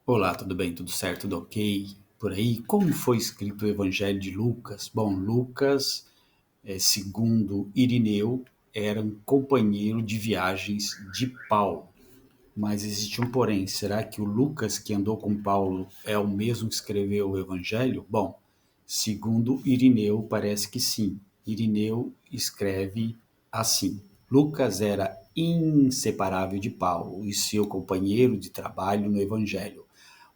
Olá, tudo bem? Tudo certo? Tudo ok? Por aí, como foi escrito o Evangelho de Lucas? Bom, Lucas, segundo Irineu, era um companheiro de viagens de Paulo. Mas existe um porém, será que o Lucas que andou com Paulo é o mesmo que escreveu o Evangelho? Bom, segundo Irineu, parece que sim. Irineu escreve assim: Lucas era inseparável de Paulo e seu companheiro de trabalho no Evangelho.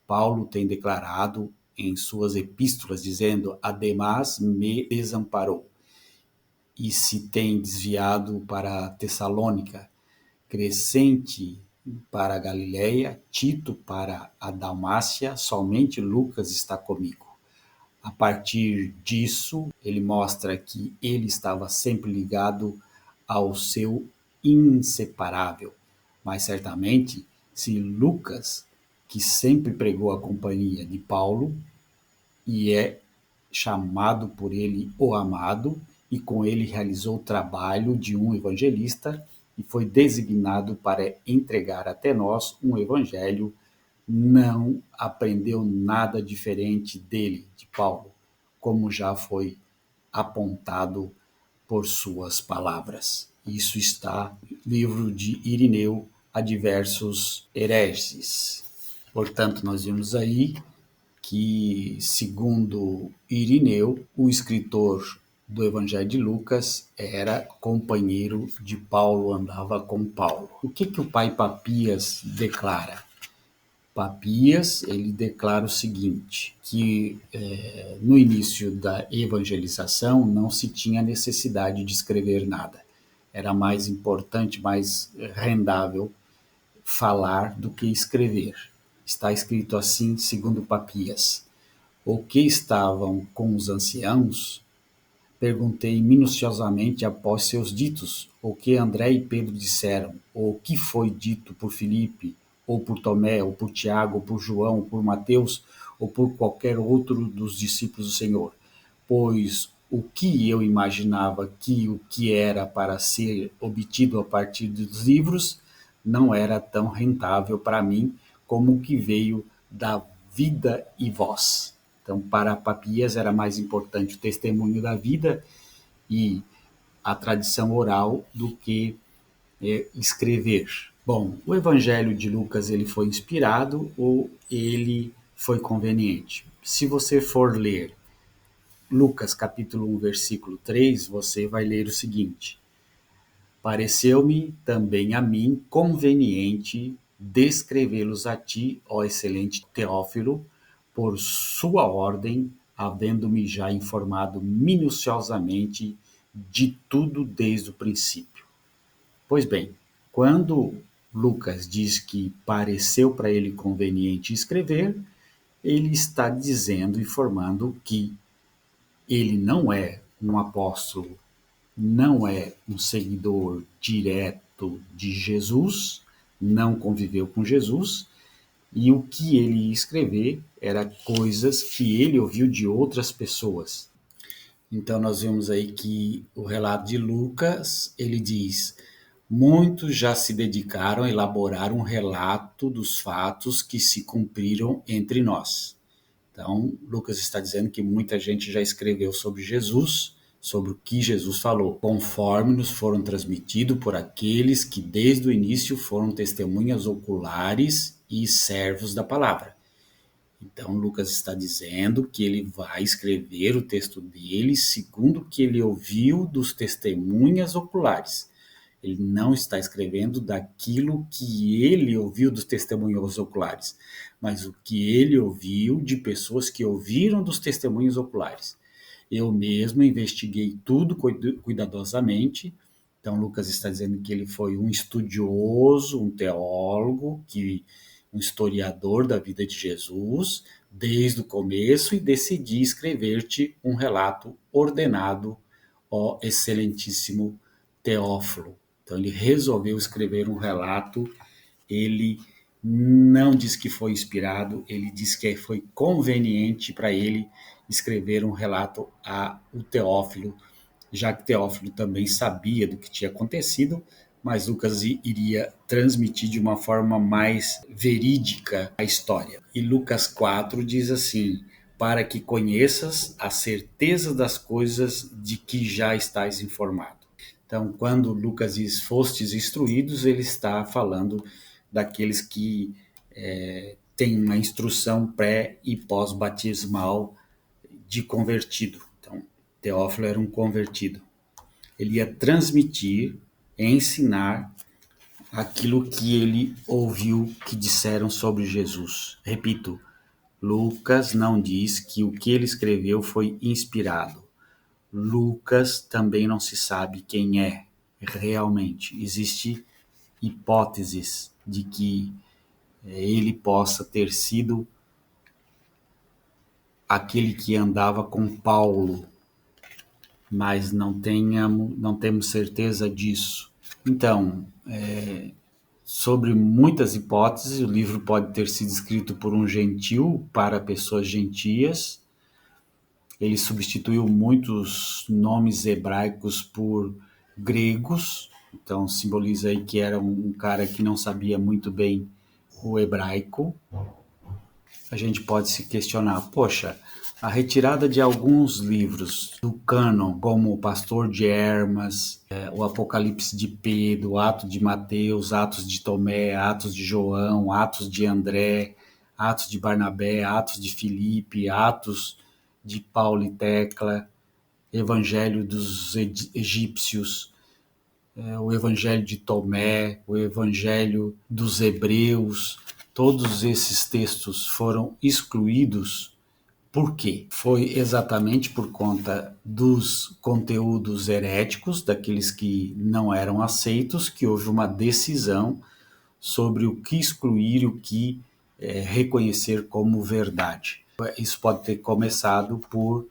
Paulo tem declarado em suas epístolas, dizendo: Ademais me desamparou e se tem desviado para Tessalônica, Crescente para a Galiléia, Tito para a Dalmácia, somente Lucas está comigo. A partir disso, ele mostra que ele estava sempre ligado ao seu inseparável. Mas certamente, se Lucas, que sempre pregou a companhia de Paulo, e é chamado por ele o amado, e com ele realizou o trabalho de um evangelista e foi designado para entregar até nós um evangelho, não aprendeu nada diferente dele, de Paulo, como já foi apontado por suas palavras. Isso está no livro de Irineu, a diversos hereges. Portanto, nós vimos aí que, segundo Irineu, o escritor do Evangelho de Lucas era companheiro de Paulo, andava com Paulo. O que o pai Papias declara? Papias, ele declara o seguinte, que no início da evangelização não se tinha necessidade de escrever nada. Era mais importante, mais rendável falar do que escrever. Está escrito assim, segundo Papias. O que estavam com os anciãos, perguntei minuciosamente após seus ditos, o que André e Pedro disseram, ou o que foi dito por Filipe, ou por Tomé, ou por Tiago, ou por João, ou por Mateus, ou por qualquer outro dos discípulos do Senhor. Pois o que eu imaginava que o que era para ser obtido a partir dos livros não era tão rentável para mim como o que veio da vida e voz. Então, para Papias era mais importante o testemunho da vida e a tradição oral do que escrever. Bom, o Evangelho de Lucas ele foi inspirado ou ele foi conveniente? Se você for ler Lucas capítulo 1, versículo 3, você vai ler o seguinte: Pareceu-me também a mim conveniente descrevê-los a ti, ó excelente Teófilo, por sua ordem, havendo-me já informado minuciosamente de tudo desde o princípio. Pois bem, quando Lucas diz que pareceu para ele conveniente escrever, ele está dizendo, informando que ele não é um apóstolo, não é um seguidor direto de Jesus, não conviveu com Jesus, e o que ele ia escrever era coisas que ele ouviu de outras pessoas. Então nós vemos aí que o relato de Lucas, ele diz: muitos já se dedicaram a elaborar um relato dos fatos que se cumpriram entre nós. Então, Lucas está dizendo que muita gente já escreveu sobre Jesus, sobre o que Jesus falou, conforme nos foram transmitidos por aqueles que desde o início foram testemunhas oculares e servos da palavra. Então, Lucas está dizendo que ele vai escrever o texto dele segundo o que ele ouviu dos testemunhas oculares. Ele não está escrevendo daquilo que ele ouviu dos testemunhos oculares, mas o que ele ouviu de pessoas que ouviram dos testemunhos oculares. Eu mesmo investiguei tudo cuidadosamente. Então, Lucas está dizendo que ele foi um estudioso, um teólogo, um historiador da vida de Jesus, desde o começo, e decidi escrever-te um relato ordenado, ó excelentíssimo Teófilo. Então, ele resolveu escrever um relato. Ele não diz que foi inspirado, ele diz que foi conveniente para ele escrever um relato a o Teófilo, já que Teófilo também sabia do que tinha acontecido, mas Lucas iria transmitir de uma forma mais verídica a história. E Lucas 4 diz assim: para que conheças a certeza das coisas de que já estás informado. Então, quando Lucas diz fostes instruídos, ele está falando daqueles que têm uma instrução pré e pós-batismal de convertido. Então, Teófilo era um convertido. Ele ia transmitir, ensinar aquilo que ele ouviu que disseram sobre Jesus. Repito, Lucas não diz que o que ele escreveu foi inspirado. Lucas também não se sabe quem é realmente. Existem hipóteses de que ele possa ter sido aquele que andava com Paulo, mas não temos certeza disso. Então, sobre muitas hipóteses, o livro pode ter sido escrito por um gentil para pessoas gentias. Ele substituiu muitos nomes hebraicos por gregos, então simboliza aí que era um cara que não sabia muito bem o hebraico. A gente pode se questionar, poxa, a retirada de alguns livros do cânon, como o Pastor de Hermas, o Apocalipse de Pedro, o Atos de Mateus, Atos de Tomé, Atos de João, Atos de André, Atos de Barnabé, Atos de Filipe, Atos de Paulo e Tecla, Evangelho dos Egípcios, o Evangelho de Tomé, o Evangelho dos Hebreus, todos esses textos foram excluídos. Por quê? Foi exatamente por conta dos conteúdos heréticos, daqueles que não eram aceitos, que houve uma decisão sobre o que excluir e o que reconhecer como verdade. Isso pode ter começado por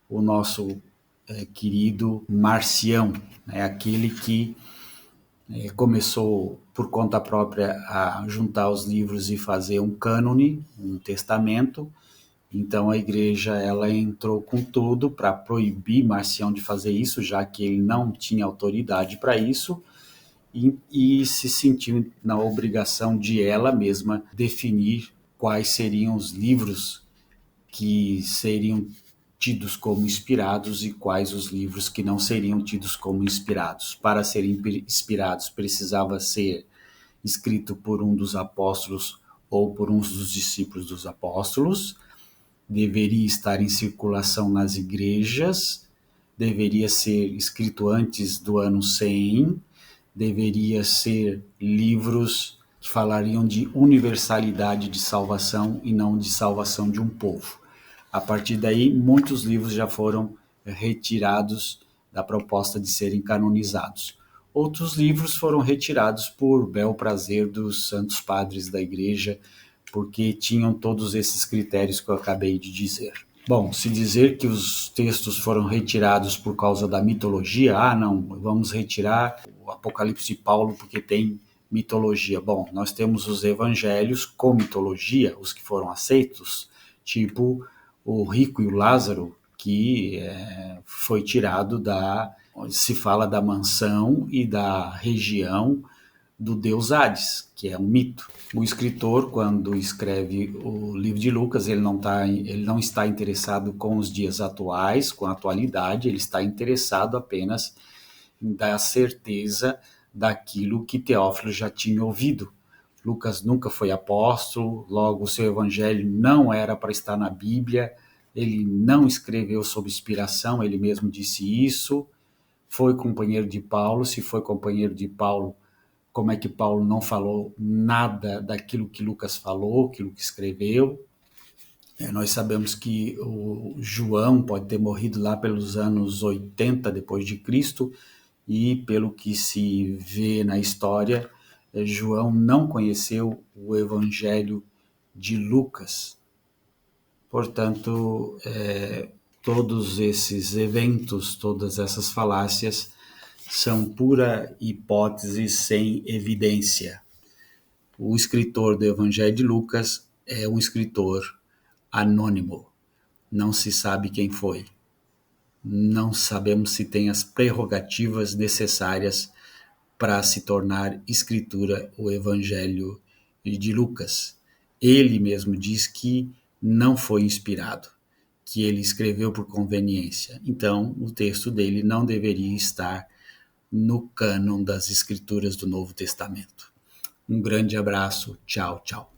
o nosso querido Marcião, né, aquele que começou por conta própria a juntar os livros e fazer um cânone, um testamento. Então a igreja ela entrou com tudo para proibir Marcião de fazer isso, já que ele não tinha autoridade para isso, e se sentiu na obrigação de ela mesma definir quais seriam os livros que seriam tidos como inspirados e quais os livros que não seriam tidos como inspirados. Para serem inspirados, precisava ser escrito por um dos apóstolos ou por um dos discípulos dos apóstolos, deveria estar em circulação nas igrejas, deveria ser escrito antes do ano 100, deveria ser livros que falariam de universalidade de salvação e não de salvação de um povo. A partir daí, muitos livros já foram retirados da proposta de serem canonizados. Outros livros foram retirados por bel prazer dos santos padres da igreja, porque tinham todos esses critérios que eu acabei de dizer. Bom, se dizer que os textos foram retirados por causa da mitologia, não, vamos retirar o Apocalipse de Paulo porque tem mitologia. Bom, nós temos os evangelhos com mitologia, os que foram aceitos, tipo o rico e o Lázaro, que foi tirado onde se fala da mansão e da região do deus Hades, que é um mito. O escritor, quando escreve o livro de Lucas, ele não está interessado com os dias atuais, com a atualidade, ele está interessado apenas em dar certeza daquilo que Teófilo já tinha ouvido. Lucas nunca foi apóstolo, logo o seu evangelho não era para estar na Bíblia, ele não escreveu sob inspiração, ele mesmo disse isso, foi companheiro de Paulo, se foi companheiro de Paulo, como é que Paulo não falou nada daquilo que Lucas falou, aquilo que escreveu. Nós sabemos que o João pode ter morrido lá pelos anos 80 depois de Cristo, e pelo que se vê na história, João não conheceu o Evangelho de Lucas. Portanto, todos esses eventos, todas essas falácias são pura hipótese sem evidência. O escritor do Evangelho de Lucas é um escritor anônimo. Não se sabe quem foi. Não sabemos se tem as prerrogativas necessárias para se tornar escritura o Evangelho de Lucas. Ele mesmo diz que não foi inspirado, que ele escreveu por conveniência. Então, o texto dele não deveria estar no cânon das escrituras do Novo Testamento. Um grande abraço, tchau, tchau.